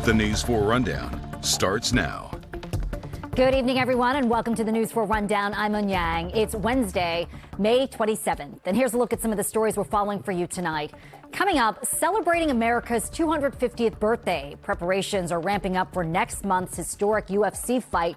The News 4 Rundown starts now. Good evening, everyone, and welcome to the News 4 Rundown. I'm Un Yang. It's Wednesday, May 27th. And here's a look at some of the stories we're following for you tonight. Coming up, celebrating America's 250th birthday. Preparations are ramping up for next month's historic UFC fight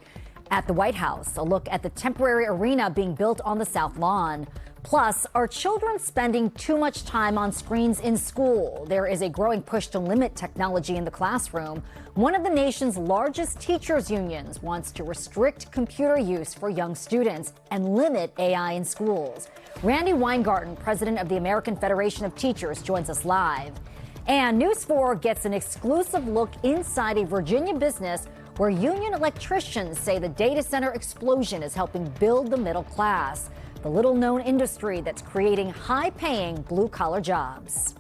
at the White House. A look at the temporary arena being built on the South Lawn. Plus, are children spending too much time on screens in school? There is a growing push to limit technology in the classroom. One of the nation's largest teachers' unions wants to restrict computer use for young students and limit AI in schools. Randy Weingarten, president of the American Federation of Teachers, joins us live. And News 4 gets an exclusive look inside a Virginia business where union electricians say the data center explosion is helping build the middle class, the little-known industry that's creating high-paying blue-collar jobs.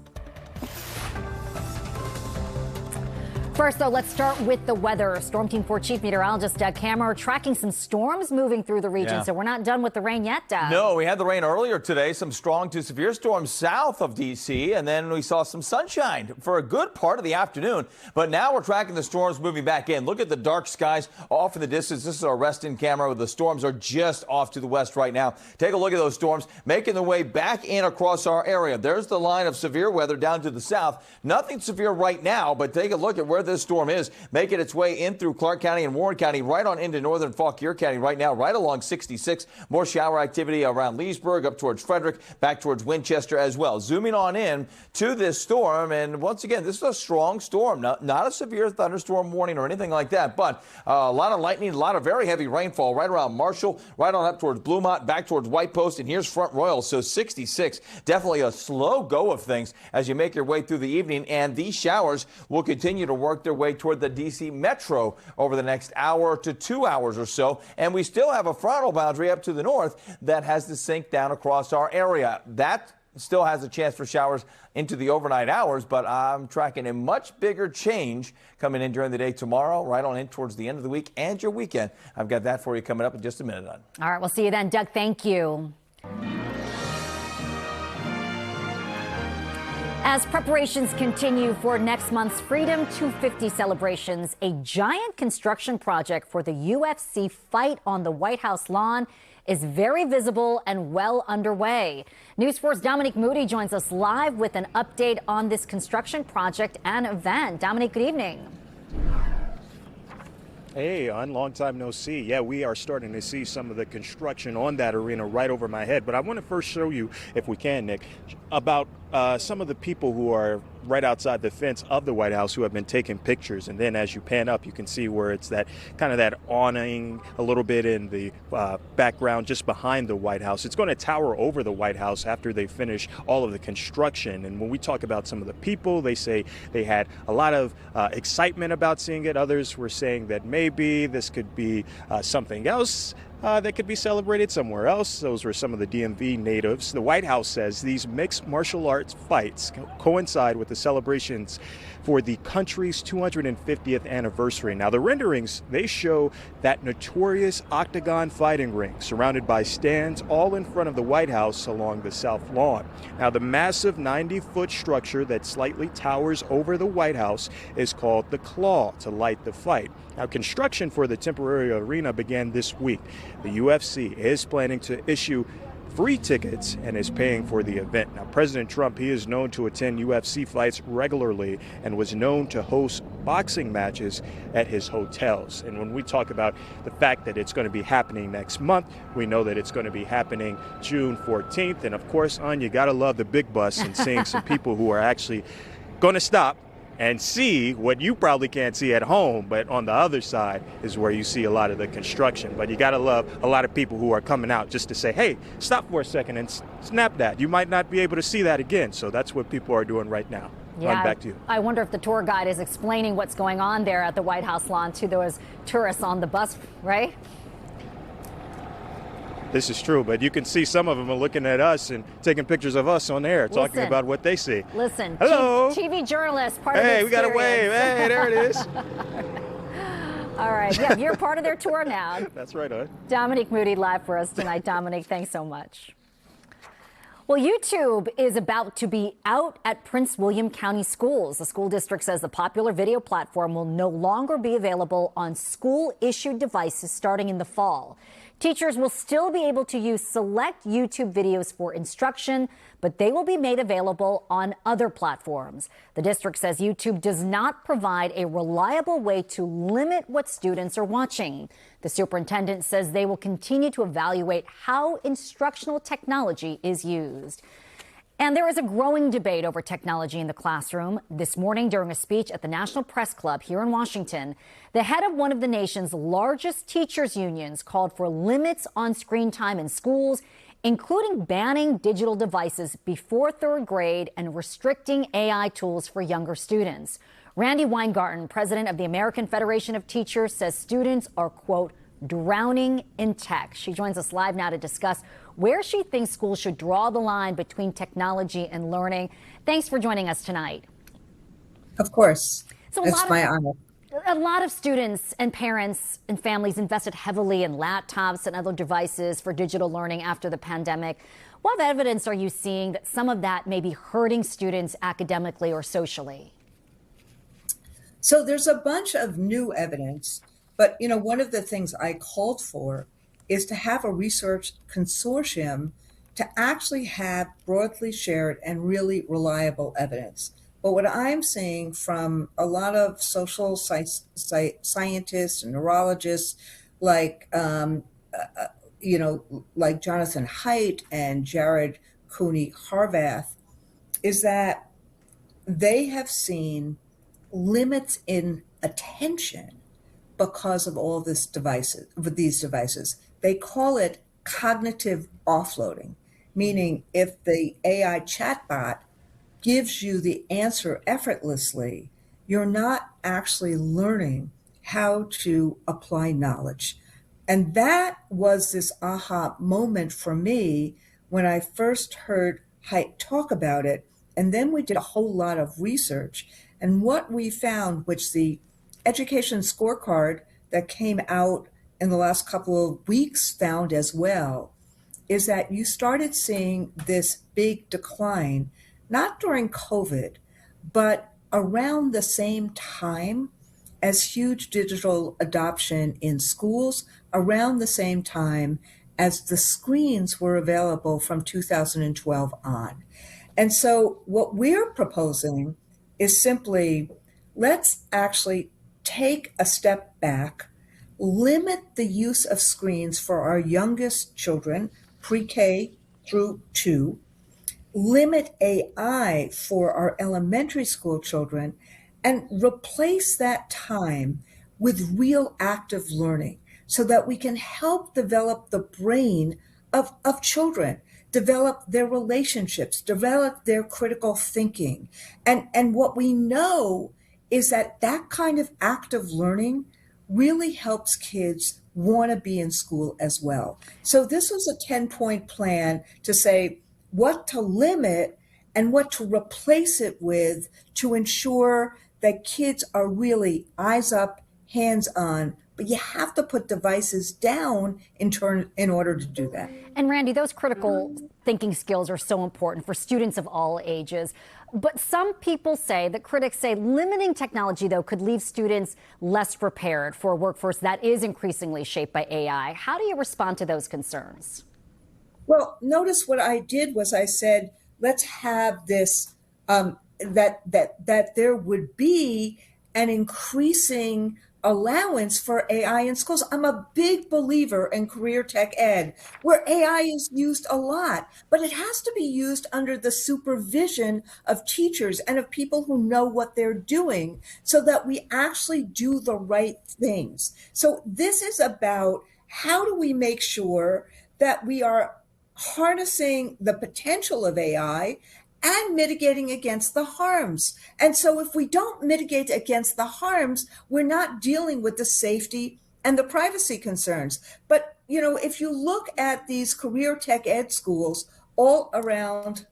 First, though, let's start with the weather. Storm Team 4 Chief Meteorologist Doug Kammerer tracking some storms moving through the region, so we're not done with the rain yet, Doug. No, we had the rain earlier today, some strong to severe storms south of D.C., and then we saw some sunshine for a good part of the afternoon. But now we're tracking the storms moving back in. Look at the dark skies off in the distance. This is our rest-in camera. The storms are just off to the west right now. Take a look at those storms making their way back in across our area. There's the line of severe weather down to the south. Nothing severe right now, but take a look at where this storm is making its way in through Clark County and Warren County, right on into northern Fauquier County right now, right along 66. More shower activity around Leesburg, up towards Frederick, back towards Winchester as well. Zooming on in to this storm, and once again, this is a strong storm, not a severe thunderstorm warning or anything like that, but a lot of lightning, a lot of very heavy rainfall right around Marshall, right on up towards Bluemont, back towards White Post, and here's Front Royal. So 66, definitely a slow go of things as you make your way through the evening, and these showers will continue to work their way toward the D.C. Metro over the next hour to 2 hours or so. And we still have a frontal boundary up to the north that has to sink down across our area. That still has a chance for showers into the overnight hours, but I'm tracking a much bigger change coming in during the day tomorrow, right on in towards the end of the week and your weekend. I've got that for you coming up in just a minute. All right, we'll see you then. Doug, thank you. As preparations continue for next month's Freedom 250 celebrations, a giant construction project for the UFC fight on the White House lawn is very visible and well underway. News 4's Dominique Moody joins us live with an update on this construction project and event. Dominique, good evening. Hey, long time no see. Yeah, we are starting to see some of the construction on that arena right over my head. But I want to first show you, if we can, Nick, about some of the people who are right outside the fence of the White House who have been taking pictures. And then as you pan up, you can see where it's that kind of that awning a little bit in the background just behind the White House. It's going to tower over the White House after they finish all of the construction. And when we talk about some of the people, they say they had a lot of excitement about seeing it. Others were saying that maybe this could be something else that could be celebrated somewhere else. Those were some of the DMV natives. The White House says these mixed martial arts fights coincide with the celebrations for the country's 250th anniversary. Now, the renderings, they show that notorious octagon fighting ring surrounded by stands all in front of the White House along the South Lawn. Now, the massive 90-foot structure that slightly towers over the White House is called the Claw to light the fight. Now, construction for the temporary arena began this week. The UFC is planning to issue free tickets and is paying for the event. Now, President Trump, he is known to attend UFC fights regularly and was known to host boxing matches at his hotels. And when we talk about the fact that it's going to be happening next month, we know that it's going to be happening June 14th. And of course, you got to love the big bus and seeing some people who are actually going to stop and see what you probably can't see at home, but on the other side is where you see a lot of the construction. But you got to love a lot of people who are coming out just to say, hey, stop for a second and snap that. You might not be able to see that again. So that's what people are doing right now. Yeah, back to you. I wonder if the tour guide is explaining what's going on there at the White House lawn to those tourists on the bus, right? This is true, but you can see some of them are looking at us and taking pictures of us on air, talking about what they see. Listen, hello, TV journalist, part of the Hey, experience. we got a wave. Hey, there it is. All right, yeah, you're part of their tour now. That's right, Dominique Moody live for us tonight. Dominique, thanks so much. Well, YouTube is about to be out at Prince William County schools. The school district says the popular video platform will no longer be available on school-issued devices starting in the fall. Teachers will still be able to use select YouTube videos for instruction, but they will be made available on other platforms. The district says YouTube does not provide a reliable way to limit what students are watching. The superintendent says they will continue to evaluate how instructional technology is used. And there is a growing debate over technology in the classroom. This morning, during a speech at the National Press Club here in Washington, the head of one of the nation's largest teachers' unions called for limits on screen time in schools, including banning digital devices before third grade and restricting AI tools for younger students. Randy Weingarten, president of the American Federation of Teachers, says students are, quote, drowning in tech. She joins us live now to discuss where she thinks schools should draw the line between technology and learning. Thanks for joining us tonight. Of course. So it's my honor. A lot of students and parents and families invested heavily in laptops and other devices for digital learning after the pandemic. What evidence are you seeing that some of that may be hurting students academically or socially? So there's a bunch of new evidence, but one of the things I called for is to have a research consortium to actually have broadly shared and really reliable evidence. But what I'm seeing from a lot of social scientists and neurologists like like Jonathan Haidt and Jared Cooney Harvath is that they have seen limits in attention because of all these devices. They call it cognitive offloading, meaning if the AI chatbot gives you the answer effortlessly, you're not actually learning how to apply knowledge. And that was this aha moment for me when I first heard Haidt talk about it. And then we did a whole lot of research. And what we found, which the education scorecard that came out in the last couple of weeks found as well, is that you started seeing this big decline, not during COVID, but around the same time as huge digital adoption in schools, around the same time as the screens were available from 2012 on. And so what we're proposing is simply, let's actually take a step back, limit the use of screens for our youngest children, pre-K through 2, limit AI for our elementary school children, and replace that time with real active learning so that we can help develop the brain of children, develop their relationships, develop their critical thinking. And what we know is that that kind of active learning really helps kids want to be in school as well. So this was a 10-point plan to say what to limit and what to replace it with to ensure that kids are really eyes up, hands on, but you have to put devices down in order to do that. And Randy, those critical thinking skills are so important for students of all ages. But some people say, that critics say, limiting technology, though, could leave students less prepared for a workforce that is increasingly shaped by AI. How do you respond to those concerns? Well, notice what I did was I said, let's have this, that there would be an increasing allowance for AI in schools. I'm a big believer in career tech ed, where AI is used a lot, but it has to be used under the supervision of teachers and of people who know what they're doing so that we actually do the right things. So this is about how do we make sure that we are harnessing the potential of AI and mitigating against the harms. And so if we don't mitigate against the harms, we're not dealing with the safety and the privacy concerns. But, if you look at these career tech ed schools all around.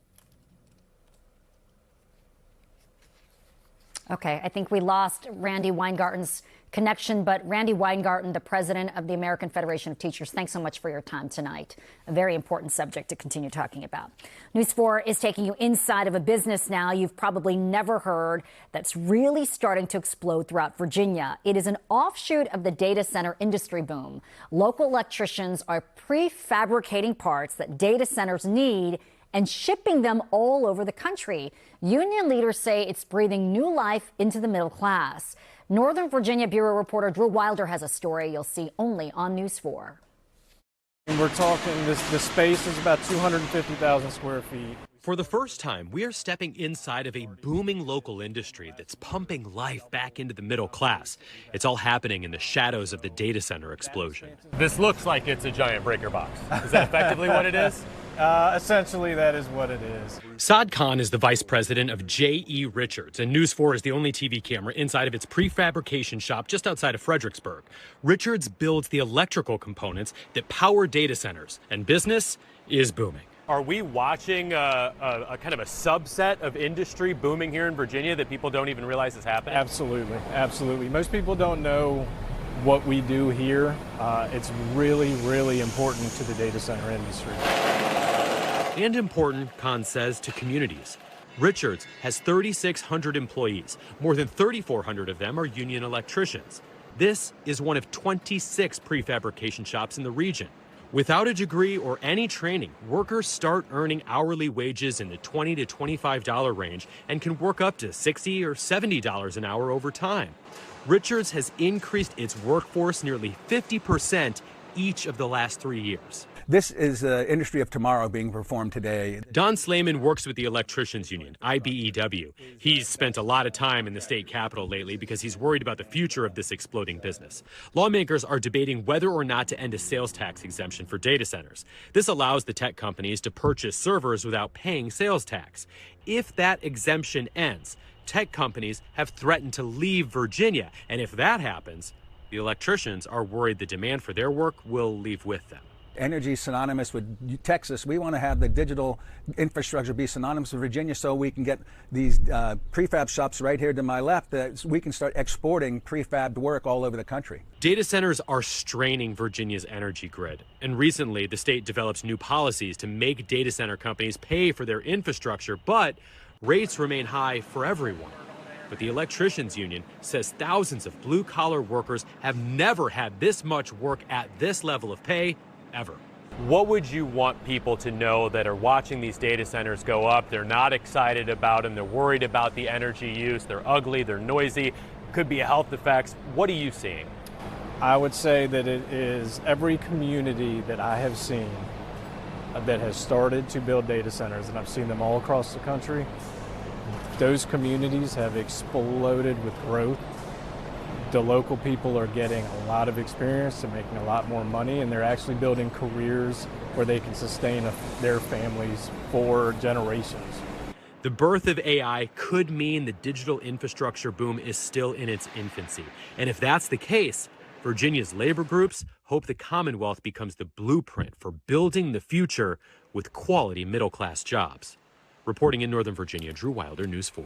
Okay, I think we lost Randy Weingarten's connection, but Randy Weingarten, the president of the American Federation of Teachers, thanks so much for your time tonight. A very important subject to continue talking about. News 4 is taking you inside of a business now you've probably never heard that's really starting to explode throughout Virginia. It is an offshoot of the data center industry boom. Local electricians are prefabricating parts that data centers need and shipping them all over the country. Union leaders say it's breathing new life into the middle class. Northern Virginia Bureau reporter Drew Wilder has a story you'll see only on News 4. We're talking, this space is about 250,000 square feet. For the first time, we are stepping inside of a booming local industry that's pumping life back into the middle class. It's all happening in the shadows of the data center explosion. This looks like it's a giant breaker box. Is that effectively what it is? Essentially, that is what it is. Saad Khan is the vice president of J.E. Richards, and News 4 is the only TV camera inside of its prefabrication shop just outside of Fredericksburg. Richards builds the electrical components that power data centers, and business is booming. Are we watching a kind of a subset of industry booming here in Virginia that people don't even realize is happening? Absolutely, absolutely. Most people don't know what we do here. It's really, really important to the data center industry. And important, Khan says, to communities. Richards has 3,600 employees. More than 3,400 of them are union electricians. This is one of 26 prefabrication shops in the region. Without a degree or any training, workers start earning hourly wages in the $20 to $25 range and can work up to $60 or $70 an hour over time. Richards has increased its workforce nearly 50% each of the last 3 years. This is the industry of tomorrow being performed today. Don Slayman works with the Electricians Union, IBEW. He's spent a lot of time in the state capitol lately because he's worried about the future of this exploding business. Lawmakers are debating whether or not to end a sales tax exemption for data centers. This allows the tech companies to purchase servers without paying sales tax. If that exemption ends, tech companies have threatened to leave Virginia, and if that happens, the electricians are worried the demand for their work will leave with them. Energy is synonymous with Texas. We want to have the digital infrastructure be synonymous with Virginia so we can get these prefab shops right here to my left that we can start exporting prefabbed work all over the country. Data centers are straining Virginia's energy grid. And recently, the state develops new policies to make data center companies pay for their infrastructure, but rates remain high for everyone. But the Electricians Union says thousands of blue-collar workers have never had this much work at this level of pay ever. What would you want people to know that are watching these data centers go up? They're not excited about them. They're worried about the energy use. They're ugly. They're noisy. Could be health effects. What are you seeing? I would say that it is every community that I have seen that has started to build data centers, and I've seen them all across the country. Those communities have exploded with growth. The local people are getting a lot of experience and making a lot more money, and they're actually building careers where they can sustain their families for generations. The birth of AI could mean the digital infrastructure boom is still in its infancy. And if that's the case, Virginia's labor groups hope the Commonwealth becomes the blueprint for building the future with quality middle-class jobs. Reporting in Northern Virginia, Drew Wilder, News 4.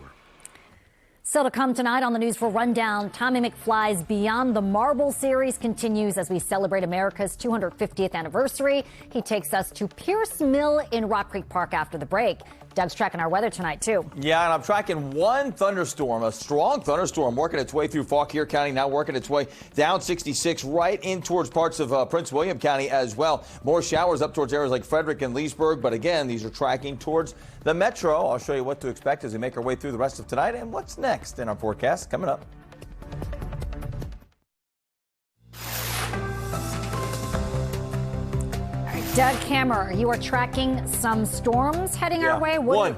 Still to come tonight on the News 4 Rundown, Tommy McFly's Beyond the Marble series continues as we celebrate America's 250th anniversary. He takes us to Pierce Mill in Rock Creek Park after the break. Doug's tracking our weather tonight, too. Yeah, and I'm tracking one thunderstorm, a strong thunderstorm, working its way through Fauquier County, now working its way down 66, right in towards parts of Prince William County as well. More showers up towards areas like Frederick and Leesburg, but again, these are tracking towards the metro. I'll show you what to expect as we make our way through the rest of tonight and what's next in our forecast coming up. Doug Kammer, you are tracking some storms heading our way. One.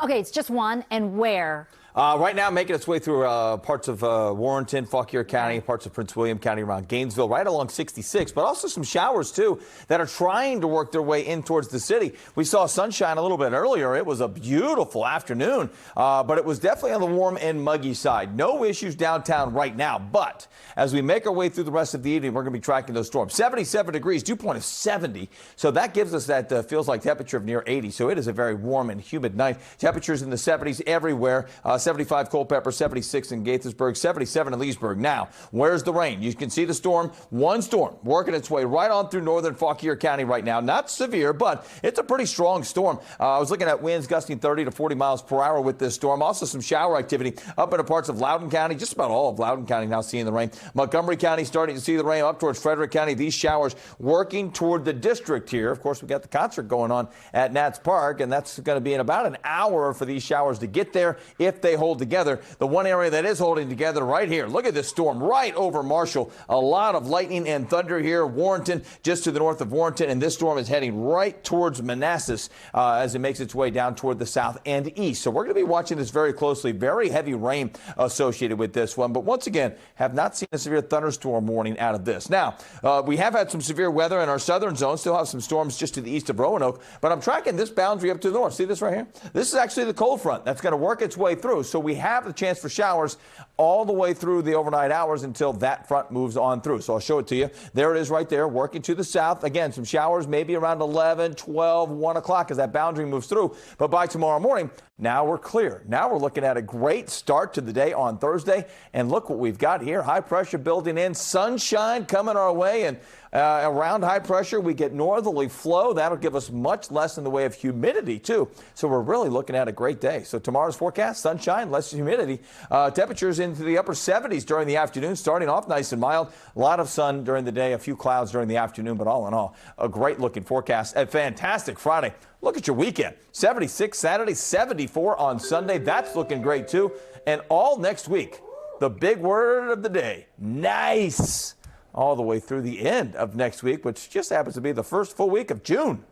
Okay, it's just one. And where? Right now, making its way through parts of Warrenton, Fauquier County, parts of Prince William County around Gainesville, right along 66, but also some showers, too, that are trying to work their way in towards the city. We saw sunshine a little bit earlier. It was a beautiful afternoon, but it was definitely on the warm and muggy side. No issues downtown right now, but as we make our way through the rest of the evening, we're going to be tracking those storms. 77 degrees, dew point of 70, so that gives us that feels like temperature of near 80, so it is a very warm and humid night. Temperatures in the 70s everywhere. 75 Culpeper, 76 in Gaithersburg, 77 in Leesburg. Now, where's the rain? You can see the storm, one storm working its way right on through northern Fauquier County right now. Not severe, but it's a pretty strong storm. I was looking at winds gusting 30 to 40 miles per hour with this storm. Also some shower activity up in the parts of Loudoun County. Just about all of Loudoun County now seeing the rain. Montgomery County starting to see the rain up towards Frederick County. These showers working toward the district here. Of course, we got the concert going on at Nats Park, and that's going to be in about an hour for these showers to get there if they hold together. The one area that is holding together right here. Look at this storm right over Marshall. A lot of lightning and thunder here. Warrenton, just to the north of Warrenton, and this storm is heading right towards Manassas as it makes its way down toward the south and east. So we're going to be watching this very closely. Very heavy rain associated with this one, but once again, have not seen a severe thunderstorm warning out of this. Now, we have had some severe weather in our southern zone. Still have some storms just to the east of Roanoke, but I'm tracking this boundary up to the north. See this right here? This is actually the cold front that's going to work its way through. So we have the chance for showers all the way through the overnight hours until that front moves on through. So I'll show it to you. There it is right there, working to the south. Again, some showers maybe around 11, 12, 1 o'clock as that boundary moves through. But by tomorrow morning, now we're clear. Now we're looking at a great start to the day on Thursday. And look what we've got here. High pressure building in, sunshine coming our way, and around high pressure, we get northerly flow. That'll give us much less in the way of humidity, too. So we're really looking at a great day. So tomorrow's forecast, sunshine, less humidity. Temperatures into the upper 70s during the afternoon, starting off nice and mild. A lot of sun during the day, a few clouds during the afternoon, but all in all, a great looking forecast. A fantastic Friday. Look at your weekend. 76 Saturday, 74 on Sunday. That's looking great, too. And all next week, the big word of the day, nice. All the way through the end of next week, which just happens to be the first full week of June.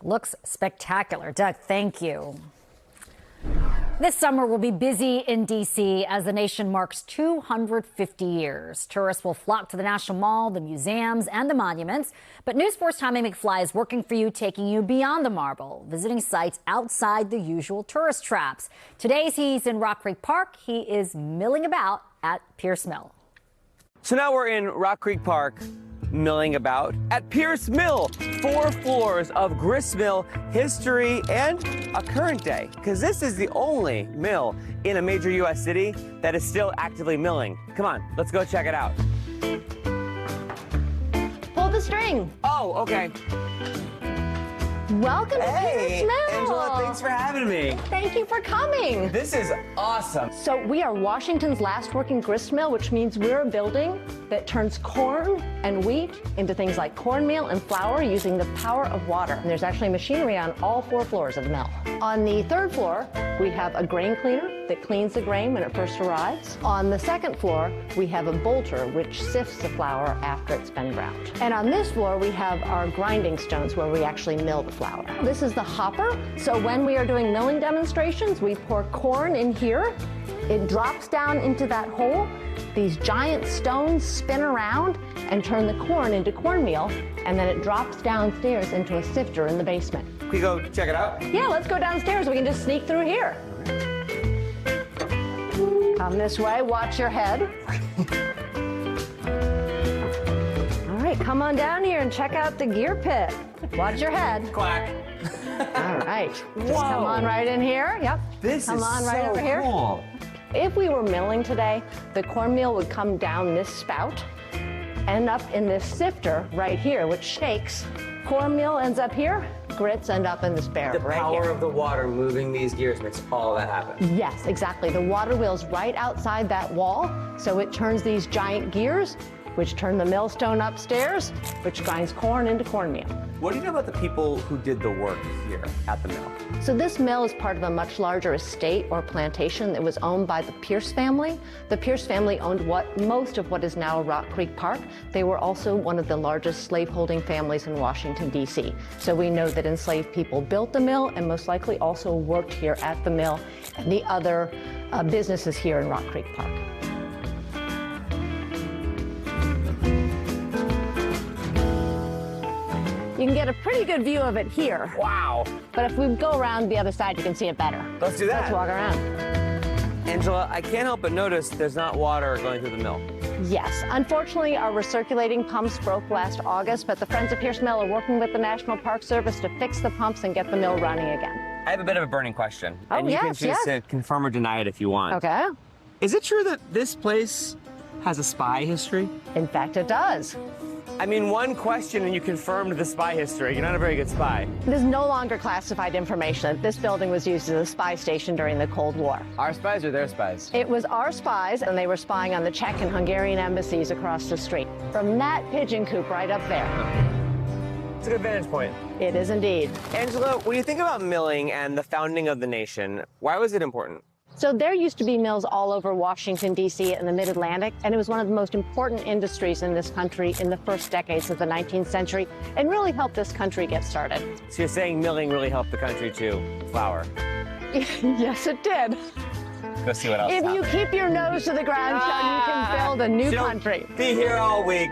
Looks spectacular. Doug, thank you. This summer will be busy in D.C. as the nation marks 250 years. Tourists will flock to the National Mall, the museums, and the monuments. But News 4's Tommy McFly is working for you, taking you beyond the marble, visiting sites outside the usual tourist traps. Today, he's in Rock Creek Park. He is milling about at Pierce Mill. So now we're in Rock Creek Park, milling about at Pierce Mill. 4 floors of grist mill history and a current day, because this is the only mill in a major U.S. city that is still actively milling. Come on, let's go check it out. Pull the string. Oh, okay. Welcome to Pierce Mill. Angela, thanks for having me. Thank you for coming. This is awesome. So we are Washington's last working grist mill, which means we're a building that turns corn and wheat into things like cornmeal and flour using the power of water. And there's actually machinery on all 4 floors of the mill. On the 3rd floor, we have a grain cleaner that cleans the grain when it first arrives. On the 2nd floor, we have a bolter which sifts the flour after it's been ground. And on this floor, we have our grinding stones where we actually mill the flour. This is the hopper. So when we are doing milling demonstrations, we pour corn in here. It drops down into that hole. These giant stones spin around and turn the corn into cornmeal, and then it drops downstairs into a sifter in the basement. Can we go check it out? Yeah, let's go downstairs. We can just sneak through here. Come this way, watch your head. All right, come on down here and check out the gear pit. Watch your head. Quack. All right, just Whoa. come on right in here. Yep. This come is on so right over here. cool. If we were milling today, the cornmeal would come down this spout, end up in this sifter right here, which shakes. Cornmeal ends up here, grits end up in this barrel The right power here. of the water moving these gears makes all that happen. Yes, exactly. The water wheel's right outside that wall, so it turns these giant gears, which turn the millstone upstairs, which grinds corn into cornmeal. What do you know about the people who did the work here at the mill? So this mill is part of a much larger estate or plantation that was owned by the Pierce family. The Pierce family owned most of what is now Rock Creek Park. They were also one of the largest slaveholding families in Washington, D.C. So we know that enslaved people built the mill and most likely also worked here at the mill and the other businesses here in Rock Creek Park. You can get a pretty good view of it here. Wow. But if we go around the other side, you can see it better. Let's do that. Let's walk around. Angela, I can't help but notice there's not water going through the mill. Yes. Unfortunately, our recirculating pumps broke last August, but the Friends of Pierce Mill are working with the National Park Service to fix the pumps and get the mill running again. I have a bit of a burning question. Oh, and you can yes, choose to confirm or deny it if you want. Okay. Is it true that this place has a spy history? In fact, it does. I mean, one question and you confirmed the spy history. You're not a very good spy. There's no longer classified information. This building was used as a spy station during the Cold War. Our spies or their spies? It was our spies, and they were spying on the Czech and Hungarian embassies across the street. From that pigeon coop right up there. It's a good vantage point. It is indeed. Angela, when you think about milling and the founding of the nation, why was it important? So there used to be mills all over Washington, D.C. and the Mid-Atlantic, and it was one of the most important industries in this country in the first decades of the 19th century and really helped this country get started. So you're saying milling really helped the country to flower? Yes, it did. Go see what else If you happened. keep your nose to the ground, Sean, you can build a new country. Be here all week.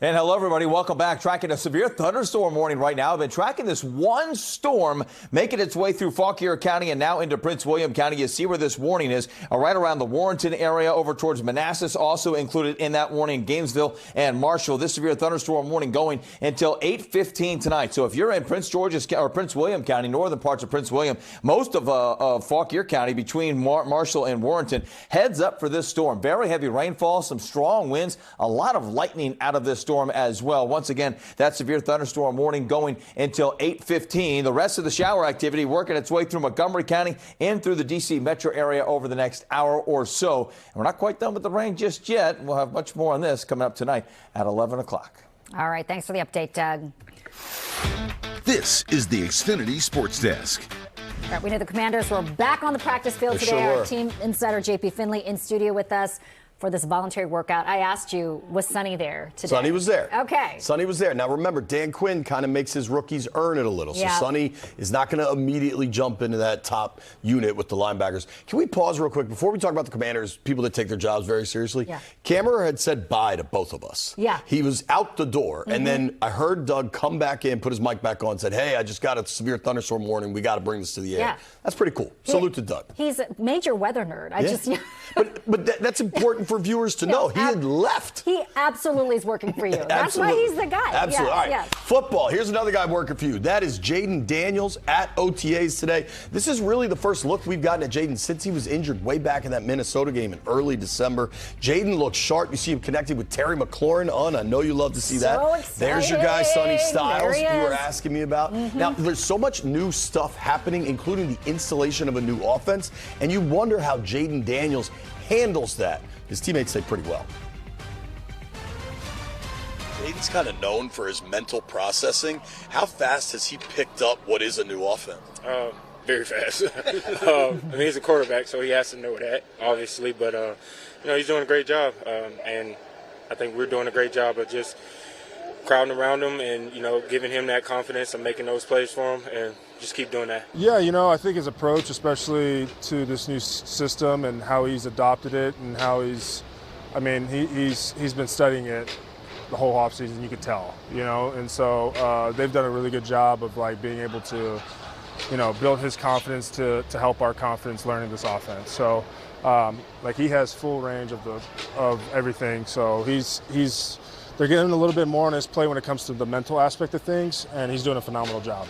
And hello, everybody. Welcome back. Tracking a severe thunderstorm warning right now. I've been tracking this one storm making its way through Fauquier County and now into Prince William County. You see where this warning is right around the Warrenton area over towards Manassas. Also included in that warning, Gainesville and Marshall. This severe thunderstorm warning going until 8:15 tonight. So if you're in Prince George's or Prince William County, northern parts of Prince William, most of Fauquier County between Marshall and Warrenton, heads up for this storm. Very heavy rainfall, some strong winds, a lot of lightning out of this storm as well. Once again, that severe thunderstorm warning going until 8:15. The rest of the shower activity working its way through Montgomery County and through the D.C. metro area over the next hour or so. And we're not quite done with the rain just yet. We'll have much more on this coming up tonight at 11 o'clock. All right. Thanks for the update, Doug. This is the Xfinity Sports Desk. All right, we know the Commanders were back on the practice field today. Our team insider JP Finley in studio with us for this voluntary workout. I asked you, was Sonny there today? Sonny was there. Okay. Sonny was there. Now remember, Dan Quinn kind of makes his rookies earn it a little. Yeah. So Sonny is not going to immediately jump into that top unit with the linebackers. Can we pause real quick before we talk about the Commanders, people that take their jobs very seriously? Yeah. Kammerer had said bye to both of us. Yeah. He was out the door. And then I heard Doug come back in, put his mic back on, said, hey, I just got a severe thunderstorm warning. We got to bring this to the air. Yeah. That's pretty cool. Salute to Doug. He's a major weather nerd. But that's important for viewers to know. He had left. He absolutely is working for you. That's why he's the guy. Absolutely. Yes, All right. yes. Football. Here's another guy working for you. That is Jaden Daniels at OTAs today. This is really the first look we've gotten at Jaden since he was injured way back in that Minnesota game in early December. Jaden looks sharp. You see him connected with Terry McLaurin on. I know you love to see that. Exciting. There's your guy, Sonny Styles, There he you were is. asking me about. Now, there's so much new stuff happening, including the installation of a new offense, and you wonder how Jaden Daniels handles that. His teammates say pretty well. Jaden's kind of known for his mental processing. How fast has he picked up what is a new offense? Very fast. I mean, he's a quarterback, so he has to know that, obviously. But, he's doing a great job. And I think we're doing a great job of just crowding around him and, giving him that confidence and making those plays for him and just keep doing that. Yeah, I think his approach, especially to this new system and how he's adopted it and how he's been studying it the whole offseason, you could tell, and so they've done a really good job of being able to, build his confidence to help our confidence learning this offense. So he has full range of everything. So they're getting a little bit more on his play when it comes to the mental aspect of things, and he's doing a phenomenal job.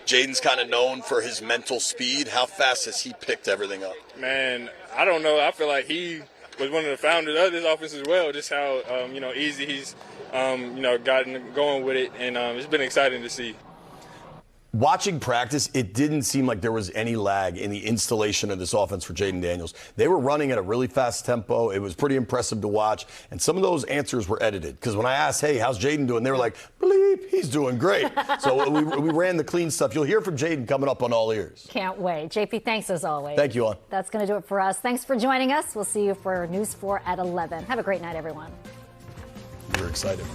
Jaden's kind of known for his mental speed. How fast has he picked everything up? Man, I don't know. I feel like he was one of the founders of this offense as well, just how, easy he's, gotten going with it, and it's been exciting to see. Watching practice, it didn't seem like there was any lag in the installation of this offense for Jaden Daniels. They were running at a really fast tempo. It was pretty impressive to watch. And some of those answers were edited. Because when I asked, hey, how's Jaden doing? They were like, bleep, he's doing great. So we ran the clean stuff. You'll hear from Jaden coming up on All Ears. Can't wait. JP, thanks as always. Thank you, Ann. That's going to do it for us. Thanks for joining us. We'll see you for News 4 at 11. Have a great night, everyone. You're excited.